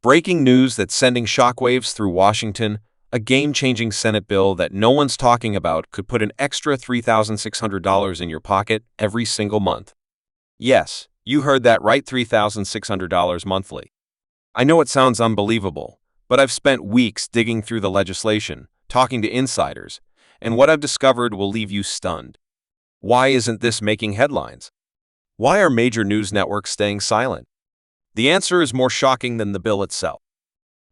Breaking news that's sending shockwaves through Washington. A game-changing Senate bill that no one's talking about could put an extra $3,600 in your pocket every single month. Yes, you heard that right, $3,600 monthly. I know it sounds unbelievable, but I've spent weeks digging through the legislation, talking to insiders, and what I've discovered will leave you stunned. Why isn't this making headlines? Why are major news networks staying silent? The answer is more shocking than the bill itself.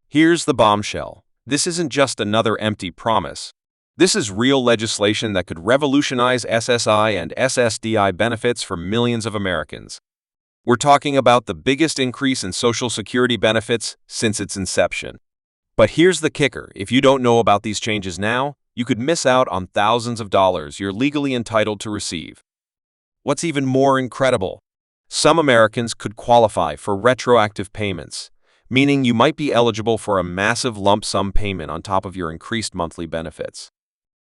Here's the bombshell. This isn't just another empty promise. This is real legislation that could revolutionize SSI and SSDI benefits for millions of Americans. We're talking about the biggest increase in Social Security benefits since its inception. But here's the kicker. If you don't know about these changes now, you could miss out on thousands of dollars you're legally entitled to receive. What's even more incredible? Some Americans could qualify for retroactive payments, meaning you might be eligible for a massive lump sum payment on top of your increased monthly benefits.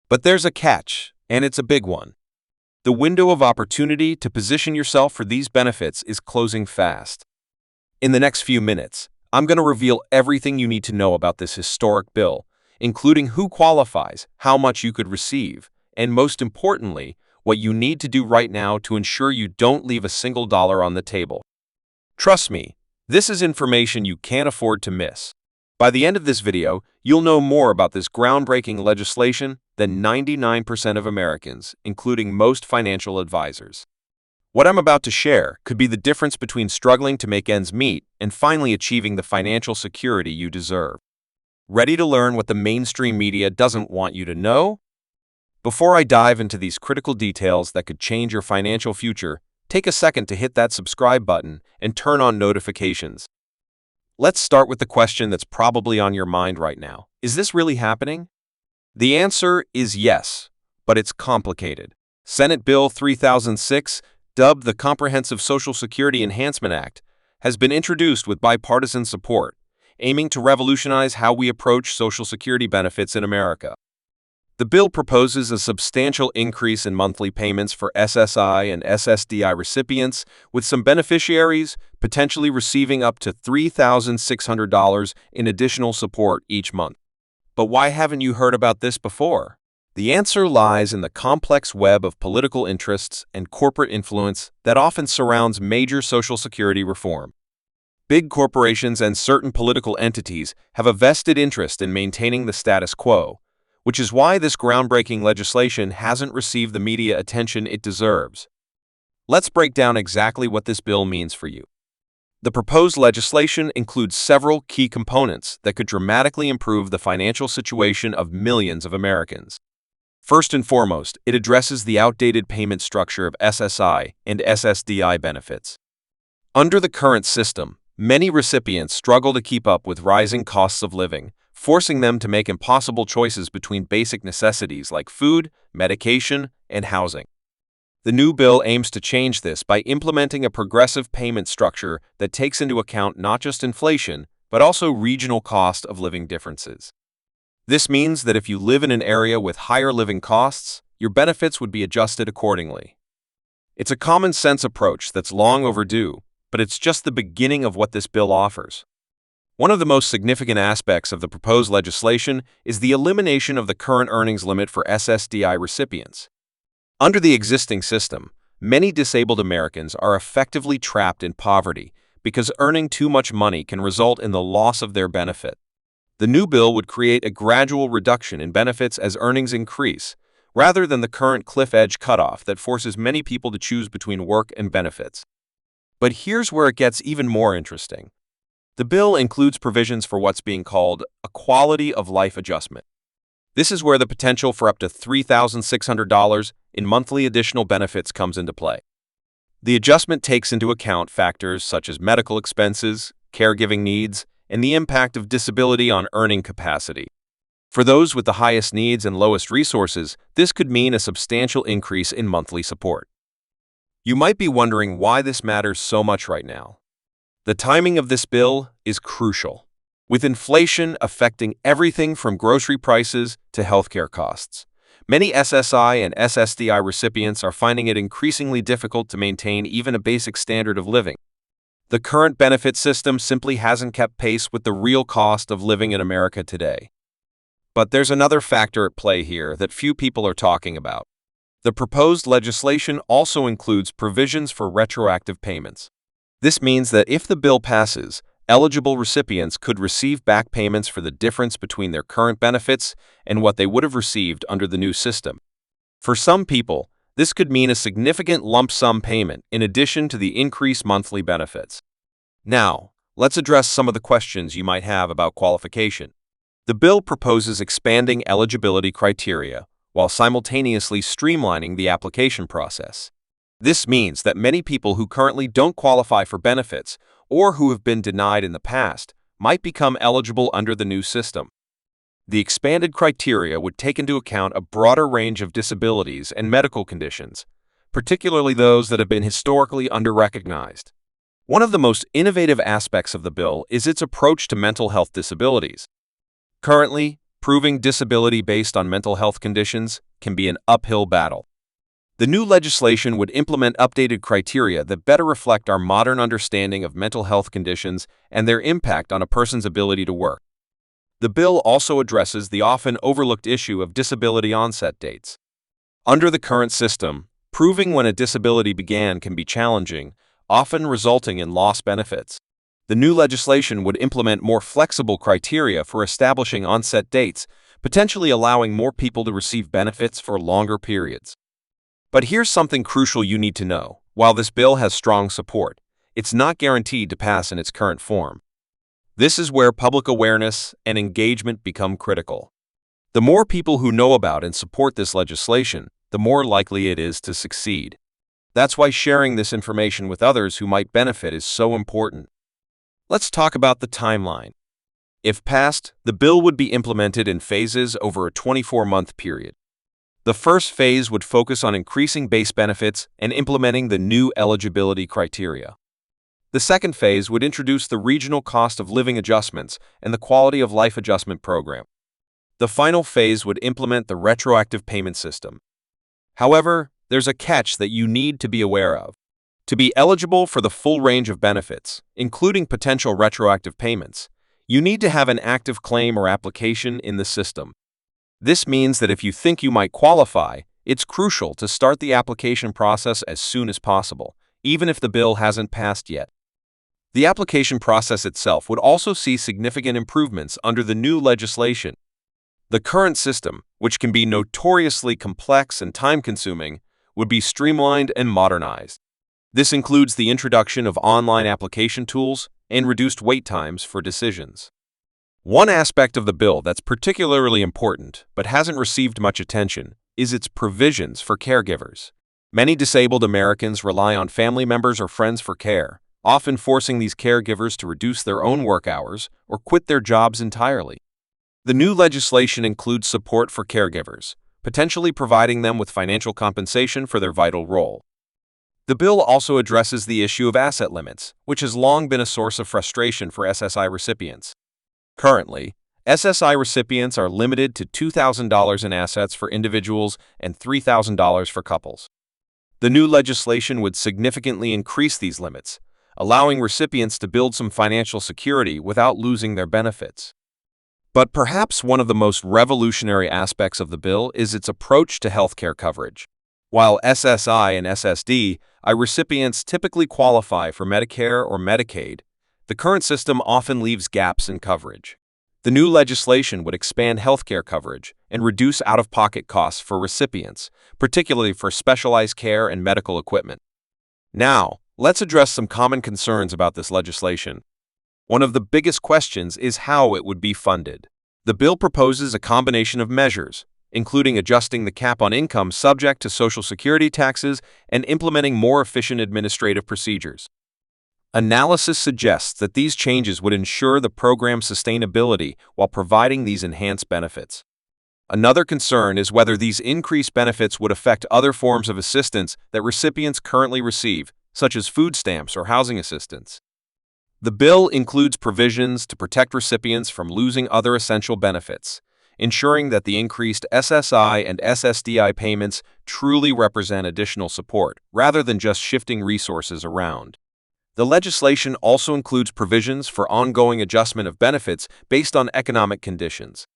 But there's a catch, and it's a big one. The window of opportunity to position yourself for these benefits is closing fast. In the next few minutes, I'm going to reveal everything you need to know about this historic bill, including who qualifies, how much you could receive, and most importantly, what you need to do right now to ensure you don't leave a single dollar on the table. Trust me, this is information you can't afford to miss. By the end of this video, you'll know more about this groundbreaking legislation than 99% of Americans, including most financial advisors. What I'm about to share could be the difference between struggling to make ends meet and finally achieving the financial security you deserve. Ready to learn what the mainstream media doesn't want you to know? Before I dive into these critical details that could change your financial future, take a second to hit that subscribe button and turn on notifications. Let's start with the question that's probably on your mind right now. Is this really happening? The answer is yes, but it's complicated. Senate Bill 3006, dubbed the Comprehensive Social Security Enhancement Act, has been introduced with bipartisan support, aiming to revolutionize how we approach Social Security benefits in America. The bill proposes a substantial increase in monthly payments for SSI and SSDI recipients, with some beneficiaries potentially receiving up to $3,600 in additional support each month. But why haven't you heard about this before? The answer lies in the complex web of political interests and corporate influence that often surrounds major Social Security reform. Big corporations and certain political entities have a vested interest in maintaining the status quo, which is why this groundbreaking legislation hasn't received the media attention it deserves. Let's break down exactly what this bill means for you. The proposed legislation includes several key components that could dramatically improve the financial situation of millions of Americans. First and foremost, it addresses the outdated payment structure of SSI and SSDI benefits. Under the current system, many recipients struggle to keep up with rising costs of living, forcing them to make impossible choices between basic necessities like food, medication, and housing. The new bill aims to change this by implementing a progressive payment structure that takes into account not just inflation, but also regional cost of living differences. This means that if you live in an area with higher living costs, your benefits would be adjusted accordingly. It's a common-sense approach that's long overdue, but it's just the beginning of what this bill offers. One of the most significant aspects of the proposed legislation is the elimination of the current earnings limit for SSDI recipients. Under the existing system, many disabled Americans are effectively trapped in poverty because earning too much money can result in the loss of their benefit. The new bill would create a gradual reduction in benefits as earnings increase, rather than the current cliff edge cutoff that forces many people to choose between work and benefits. But here's where it gets even more interesting. The bill includes provisions for what's being called a quality of life adjustment. This is where the potential for up to $3,600 in monthly additional benefits comes into play. The adjustment takes into account factors such as medical expenses, caregiving needs, and the impact of disability on earning capacity. For those with the highest needs and lowest resources, this could mean a substantial increase in monthly support. You might be wondering why this matters so much right now. The timing of this bill is crucial, with inflation affecting everything from grocery prices to healthcare costs. Many SSI and SSDI recipients are finding it increasingly difficult to maintain even a basic standard of living. The current benefit system simply hasn't kept pace with the real cost of living in America today. But there's another factor at play here that few people are talking about. The proposed legislation also includes provisions for retroactive payments. This means that if the bill passes, eligible recipients could receive back payments for the difference between their current benefits and what they would have received under the new system. For some people, this could mean a significant lump sum payment in addition to the increased monthly benefits. Now, let's address some of the questions you might have about qualification. The bill proposes expanding eligibility criteria while simultaneously streamlining the application process. This means that many people who currently don't qualify for benefits or who have been denied in the past might become eligible under the new system. The expanded criteria would take into account a broader range of disabilities and medical conditions, particularly those that have been historically under-recognized. One of the most innovative aspects of the bill is its approach to mental health disabilities. Currently, proving disability based on mental health conditions can be an uphill battle. The new legislation would implement updated criteria that better reflect our modern understanding of mental health conditions and their impact on a person's ability to work. The bill also addresses the often overlooked issue of disability onset dates. Under the current system, proving when a disability began can be challenging, often resulting in lost benefits. The new legislation would implement more flexible criteria for establishing onset dates, potentially allowing more people to receive benefits for longer periods. But here's something crucial you need to know. While this bill has strong support, it's not guaranteed to pass in its current form. This is where public awareness and engagement become critical. The more people who know about and support this legislation, the more likely it is to succeed. That's why sharing this information with others who might benefit is so important. Let's talk about the timeline. If passed, the bill would be implemented in phases over a 24-month period. The first phase would focus on increasing base benefits and implementing the new eligibility criteria. The second phase would introduce the regional cost of living adjustments and the quality of life adjustment program. The final phase would implement the retroactive payment system. However, there's a catch that you need to be aware of. To be eligible for the full range of benefits, including potential retroactive payments, you need to have an active claim or application in the system. This means that if you think you might qualify, it's crucial to start the application process as soon as possible, even if the bill hasn't passed yet. The application process itself would also see significant improvements under the new legislation. The current system, which can be notoriously complex and time-consuming, would be streamlined and modernized. This includes the introduction of online application tools and reduced wait times for decisions. One aspect of the bill that's particularly important but hasn't received much attention is its provisions for caregivers. Many disabled Americans rely on family members or friends for care, often forcing these caregivers to reduce their own work hours or quit their jobs entirely. The new legislation includes support for caregivers, potentially providing them with financial compensation for their vital role. The bill also addresses the issue of asset limits, which has long been a source of frustration for SSI recipients. Currently, SSI recipients are limited to $2,000 in assets for individuals and $3,000 for couples. The new legislation would significantly increase these limits, allowing recipients to build some financial security without losing their benefits. But perhaps one of the most revolutionary aspects of the bill is its approach to healthcare coverage. While SSI and SSDI recipients typically qualify for Medicare or Medicaid, the current system often leaves gaps in coverage. The new legislation would expand healthcare coverage and reduce out-of-pocket costs for recipients, particularly for specialized care and medical equipment. Now, let's address some common concerns about this legislation. One of the biggest questions is how it would be funded. The bill proposes a combination of measures, including adjusting the cap on income subject to Social Security taxes and implementing more efficient administrative procedures. Analysis suggests that these changes would ensure the program's sustainability while providing these enhanced benefits. Another concern is whether these increased benefits would affect other forms of assistance that recipients currently receive, such as food stamps or housing assistance. The bill includes provisions to protect recipients from losing other essential benefits, ensuring that the increased SSI and SSDI payments truly represent additional support, rather than just shifting resources around. The legislation also includes provisions for ongoing adjustment of benefits based on economic conditions.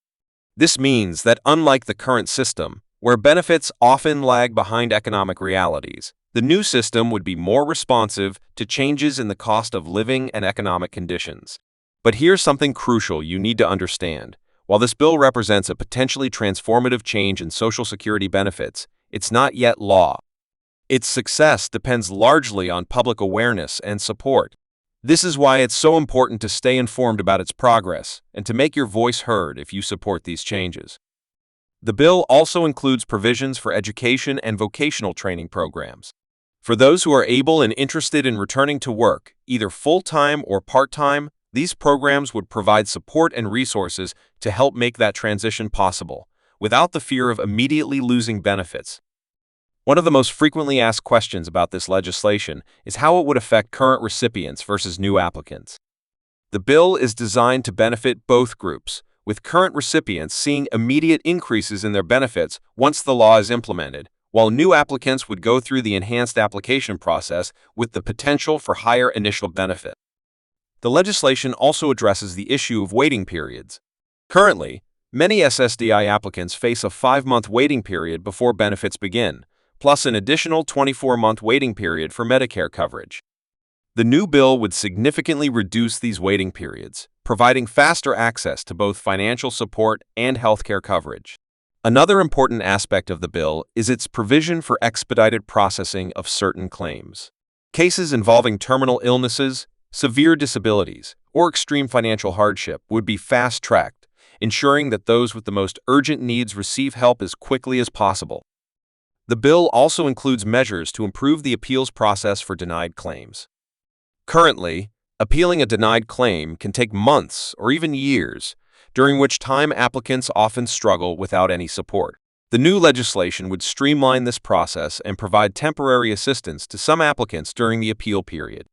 This means that unlike the current system, where benefits often lag behind economic realities, the new system would be more responsive to changes in the cost of living and economic conditions. But here's something crucial you need to understand. While this bill represents a potentially transformative change in Social Security benefits, it's not yet law. Its success depends largely on public awareness and support. This is why it's so important to stay informed about its progress and to make your voice heard if you support these changes. The bill also includes provisions for education and vocational training programs. For those who are able and interested in returning to work, either full-time or part-time, these programs would provide support and resources to help make that transition possible, without the fear of immediately losing benefits. One of the most frequently asked questions about this legislation is how it would affect current recipients versus new applicants. The bill is designed to benefit both groups, with current recipients seeing immediate increases in their benefits once the law is implemented, while new applicants would go through the enhanced application process with the potential for higher initial benefit. The legislation also addresses the issue of waiting periods. Currently, many SSDI applicants face a 5-month waiting period before benefits begin, plus an additional 24-month waiting period for Medicare coverage. The new bill would significantly reduce these waiting periods, providing faster access to both financial support and healthcare coverage. Another important aspect of the bill is its provision for expedited processing of certain claims. Cases involving terminal illnesses, severe disabilities, or extreme financial hardship would be fast-tracked, ensuring that those with the most urgent needs receive help as quickly as possible. The bill also includes measures to improve the appeals process for denied claims. Currently, appealing a denied claim can take months or even years, during which time applicants often struggle without any support. The new legislation would streamline this process and provide temporary assistance to some applicants during the appeal period.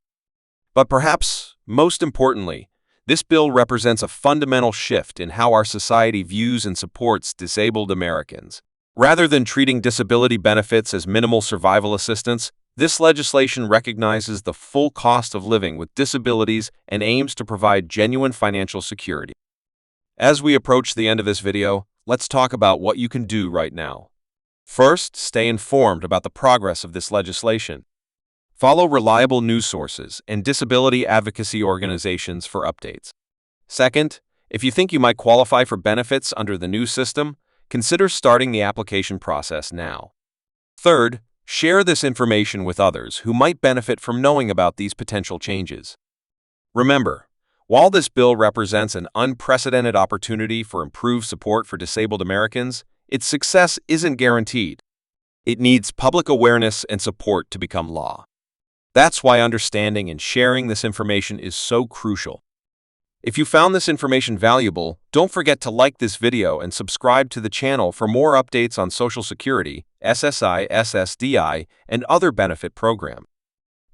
But perhaps, most importantly, this bill represents a fundamental shift in how our society views and supports disabled Americans. Rather than treating disability benefits as minimal survival assistance, this legislation recognizes the full cost of living with disabilities and aims to provide genuine financial security. As we approach the end of this video, let's talk about what you can do right now. First, stay informed about the progress of this legislation. Follow reliable news sources and disability advocacy organizations for updates. Second, if you think you might qualify for benefits under the new system, consider starting the application process now. Third, share this information with others who might benefit from knowing about these potential changes. Remember, while this bill represents an unprecedented opportunity for improved support for disabled Americans, its success isn't guaranteed. It needs public awareness and support to become law. That's why understanding and sharing this information is so crucial. If you found this information valuable, don't forget to like this video and subscribe to the channel for more updates on Social Security, SSI, SSDI, and other benefit programs.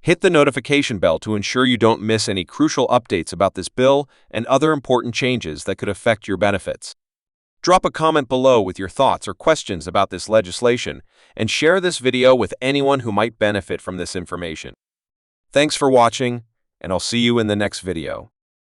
Hit the notification bell to ensure you don't miss any crucial updates about this bill and other important changes that could affect your benefits. Drop a comment below with your thoughts or questions about this legislation, and share this video with anyone who might benefit from this information. Thanks for watching, and I'll see you in the next video.